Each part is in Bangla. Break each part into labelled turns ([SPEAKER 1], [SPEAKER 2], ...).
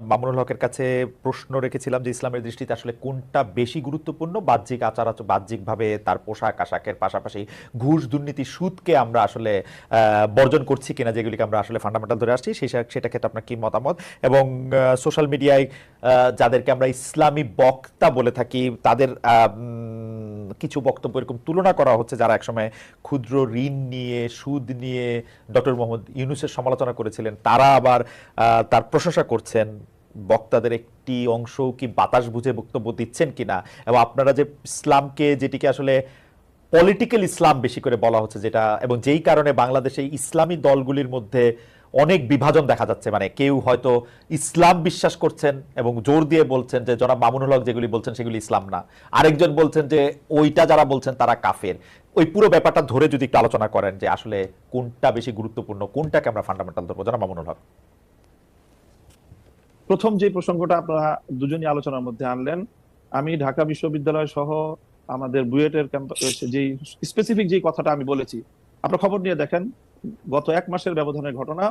[SPEAKER 1] মামুনুল হকের কাছে প্রশ্ন রেখেছিলাম যে ইসলামের দৃষ্টিতে আসলে কোনটা বেশি গুরুত্বপূর্ণ, বাহ্যিক আচার বাহ্যিকভাবে তার পোশাক আশাকের পাশাপাশি ঘুষ দুর্নীতি সুদকে আমরা আসলে বর্জন করছি কিনা, যেগুলিকে আমরা আসলে ফান্ডামেন্টাল ধরে আসছি, সেটা ক্ষেত্রে আপনার কি মতামত। এবং সোশ্যাল মিডিয়ায় যাদেরকে আমরা ইসলামী বক্তা বলে থাকি তাদের কিছু বক্তব্য এরকম তুলনা করা হচ্ছে যারা একসময় ক্ষুদ্র ঋণ নিয়ে সুদ নিয়ে ডক্টর মোহাম্মদ ইউনূসের সমালোচনা করেছিলেন, তারা আবার তার প্রশংসা করছেন। বক্তাদের একটি অংশ কি বাতাস বুঝে বক্তব্য দিচ্ছেন কিনা, এবং আপনারা যে ইসলামকে, যেটিকে আসলে পলিটিক্যাল ইসলাম বেশি করে বলা হচ্ছে, যেটা এবং যেই কারণে বাংলাদেশে ইসলামী দলগুলির মধ্যে অনেক বিভাজন দেখা যাচ্ছে, মানে কেউ হয়তো ইসলাম বিশ্বাস করছেন এবং জোর দিয়ে বলছেন যে জনাব মামুনুল হক যেগুলি বলছেন সেগুলি ইসলাম না, আরেকজন বলছেন যে ওইটা যারা বলছেন তারা কাফের। ওই পুরো ব্যাপারটা ধরে যদি একটু আলোচনা করেন যে আসলে কোনটা বেশি গুরুত্বপূর্ণ, কোনটাকে আমরা ফান্ডামেন্টাল ধরবো, জনাব মামুনুল হক।
[SPEAKER 2] প্রথম যে প্রসঙ্গটা আপনারা দুজনই আলোচনার মধ্যে আনলেন, আমি ঢাকা বিশ্ববিদ্যালয় সহ আমাদের বুয়েটের যে স্পেসিফিক যে কথাটা আমি বলেছি, আপনারা খবর নিয়ে দেখেন, গত 1 মাসের ব্যবধানের ঘটনা।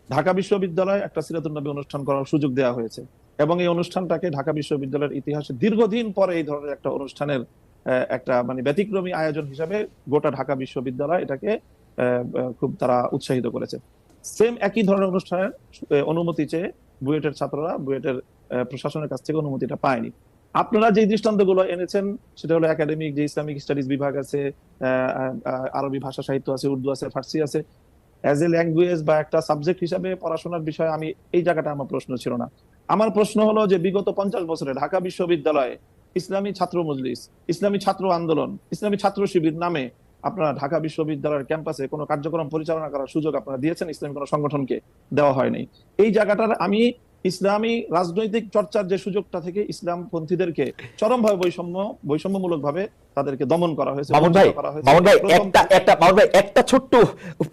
[SPEAKER 2] ঢাকা বিশ্ববিদ্যালয়ে একটা সিরাতুন নবী অনুষ্ঠান করার সুযোগ দেওয়া হয়েছে, এবং এই অনুষ্ঠানটাকে ঢাকা বিশ্ববিদ্যালয়ের ইতিহাসে দীর্ঘদিন পরে এই ধরনের একটা অনুষ্ঠানের একটা মানে ব্যতিক্রমী আয়োজন হিসাবে গোটা ঢাকা বিশ্ববিদ্যালয় এটাকে খুব তারা উৎসাহিত করেছে। সেম একই ধরনের অনুষ্ঠানের অনুমতি চেয়ে বুয়েটের ছাত্ররা বুয়েটের প্রশাসনের কাছ থেকে অনুমতিটা পায়নি। আপনারা যে দৃষ্টান্তগুলো এনেছেন সেটা হলো একাডেমিক যে ইসলামিক স্টাডিজ বিভাগ আছে, আরবি ভাষা সাহিত্য আছে, উর্দু আছে, ফার্সি আছে, অ্যাজ এ ল্যাঙ্গুয়েজ বা একটা সাবজেক্ট হিসাবে পড়াশোনার বিষয়ে আমি এই জায়গাটা আমার প্রশ্ন ছিল না। আমার প্রশ্ন হলো যে বিগত 50 বছরে ঢাকা বিশ্ববিদ্যালয়ে ইসলামী ছাত্র মজলিস, ইসলামী ছাত্র আন্দোলন, ইসলামী ছাত্র শিবির নামে আপনারা ঢাকা বিশ্ববিদ্যালয়ের ক্যাম্পাসে কোনো কার্যক্রম পরিচালনা করার সুযোগ আপনারা দিয়েছেন, ইসলামী কোনো সংগঠনকে দেওয়া হয়নি। এই জায়গাটার আমি ইসলামী রাজনৈতিক চর্চার যে সুযোগটা থেকে ইসলামপন্থীদেরকে চরমভাবে বৈষম্যমূলক ভাবে তাদেরকে দমন করা হয়েছে।
[SPEAKER 1] মামুন ভাই একটা ছোট্ট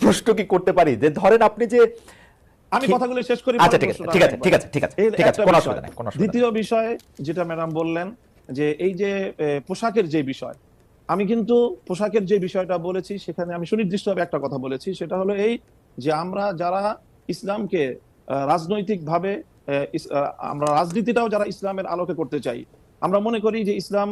[SPEAKER 1] প্রশ্ন কি করতে পারি, যে ধরেন আপনি যে
[SPEAKER 2] আমি কথাগুলো শেষ করি।
[SPEAKER 1] আচ্ছা ঠিক আছে, কোনো অসুবিধা নাই।
[SPEAKER 2] দ্বিতীয় বিষয় যেটা ম্যাডাম বললেন যে এই যে পোশাকের যে বিষয়, আমি কিন্তু পোশাকের যে বিষয়টা বলেছি সেখানে আমি সুনির্দিষ্টভাবে একটা কথা বলেছি, সেটা হলো এই যে আমরা যারা ইসলামকে রাজনৈতিক ভাবে আমরা রাজনীতিটাও যারা ইসলামের আলোকে করতে চাই, আমরা মনে করি যে ইসলাম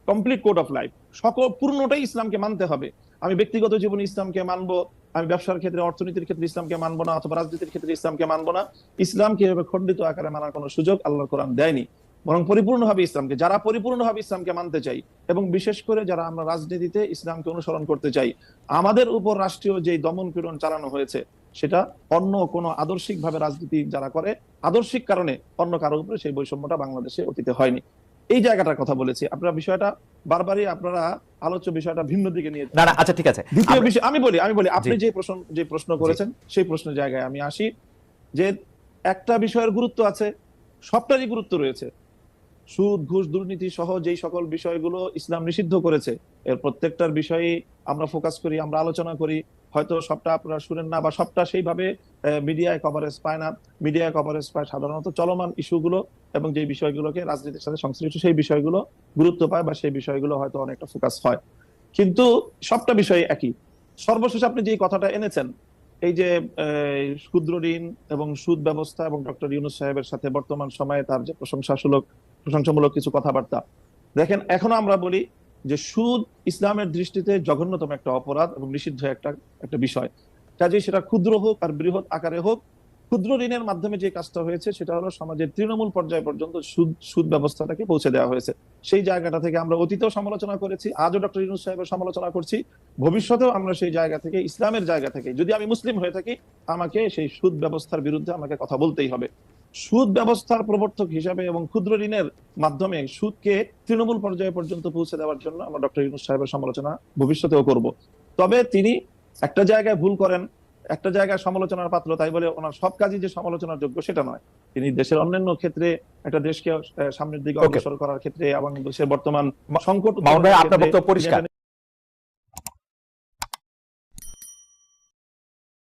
[SPEAKER 2] কমপ্লিট কোড অফ লাইফ, সকল পূর্ণটাই ইসলামকে মানতে হবে। আমি ব্যক্তিগত জীবনে ইসলামকে মানবো, আমি ব্যবসার ক্ষেত্রে অর্থনীতির ক্ষেত্রে ইসলামকে মানবো না, অথবা রাজনীতির ক্ষেত্রে ইসলামকে মানবো না। ইসলামকে এভাবে খণ্ডিত আকারে মানার কোনো সুযোগ আল্লাহর কোরআন দেয়নি, বরং পরিপূর্ণভাবে ইসলামকে, যারা পরিপূর্ণভাবে ইসলামকে মানতে চাই এবং বিশেষ করে যারা আমরা রাজনীতিতে ইসলামকে অনুসরণ করতে চাই, আমাদের উপর রাষ্ট্রীয় যে দমন পীড়ন চালানো হয়েছে সেটা অন্য কোনো আদর্শিক ভাবে রাজনীতি যারা করে আদর্শিক কারণে অন্য কারোর উপরে সেই বৈষম্যটা বাংলাদেশে অতীতে হয়নি। এই জায়গাটার কথা বলেছি। আপনারা বিষয়টা বারবারই আপনারা আলোচ্য বিষয়টা ভিন্ন দিকে নিয়ে
[SPEAKER 1] না না, আচ্ছা ঠিক আছে।
[SPEAKER 2] দ্বিতীয় বিষয় আমি বলি আপনি যে প্রশ্ন করেছেন সেই প্রশ্নের জায়গায় আমি আসি, যে একটা বিষয়ের গুরুত্ব আছে, সবটারই গুরুত্ব রয়েছে। সুদ ঘুষ দুর্নীতি সহ যেই সকল বিষয়গুলো ইসলাম নিষিদ্ধ করেছে এর প্রত্যেকটার বিষয়ে আমরা ফোকাস করি, আমরা আলোচনা করি। হয়তো সবটা আপনারা শুনেন না বা সবটা সেইভাবে মিডিয়ায় কভারেজ পায় না। মিডিয়ায় কভারেজ পায় সাধারণত চলমান ইস্যুগুলো এবং যে বিষয়গুলোকে রাজনীতির সাথে সংশ্লিষ্ট সেই বিষয়গুলো গুরুত্ব পায় বা সেই বিষয়গুলো হয়তো অনেকটা ফোকাস হয়, কিন্তু সবটা বিষয় একই। সর্বশেষ আপনি যে কথাটা এনেছেন, এই যে ক্ষুদ্র ঋণ এবং সুদ ব্যবস্থা এবং ডক্টর ইউনূস সাহেবের সাথে বর্তমান সময়ে তার যে প্রশংসামূলক কিছু কথাবার্তা, দেখেন এখনো আমরা বলি যে সুদ ইসলামের দৃষ্টিতে জঘন্যতম একটা অপরাধ এবং নিষিদ্ধ একটা বিষয়। কাজেই সেটা ক্ষুদ্র হোক আর বৃহৎ আকারে হোক, ক্ষুদ্র ঋণের মাধ্যমে যে কাজটা হয়েছে সেটা হলো সমাজের তৃণমূল পর্যায় পর্যন্ত সুদ ব্যবস্থাটাকে পৌঁছে দেওয়া হয়েছে। সেই জায়গাটা থেকে আমরা অতীতেও সমালোচনা করেছি, আজও ডক্টর ইউনূস সাহেবের সমালোচনা করছি, ভবিষ্যতেও আমরা সেই জায়গা থেকে, ইসলামের জায়গা থেকে, যদি আমি মুসলিম হয়ে থাকি আমাকে সেই সুদ ব্যবস্থার বিরুদ্ধে আমাকে কথা বলতেই হবে। সুদ ব্যবস্থার প্রবর্তক হিসাবে এবং ক্ষুদ্র ঋণের মাধ্যমে সুদকে তৃণমূল পর্যায়ে পর্যন্ত পৌঁছে দেওয়ার জন্য আমরা ডক্টর ইউনূস সাহেবের সমালোচনা ভবিষ্যতেও করব। তবে তিনি একটা জায়গায় ভুল করেন, একটা জায়গায় সমালোচনার পাত্র, তাই বলে ওনার সব কাজই যে সমালোচনার যোগ্য সেটা নয়। তিনি দেশের অন্যান্য ক্ষেত্রে একটা দেশকে সামনের দিকে অগ্রসর করার ক্ষেত্রে এবং দেশের বর্তমান সংকট
[SPEAKER 1] পরিষ্কার।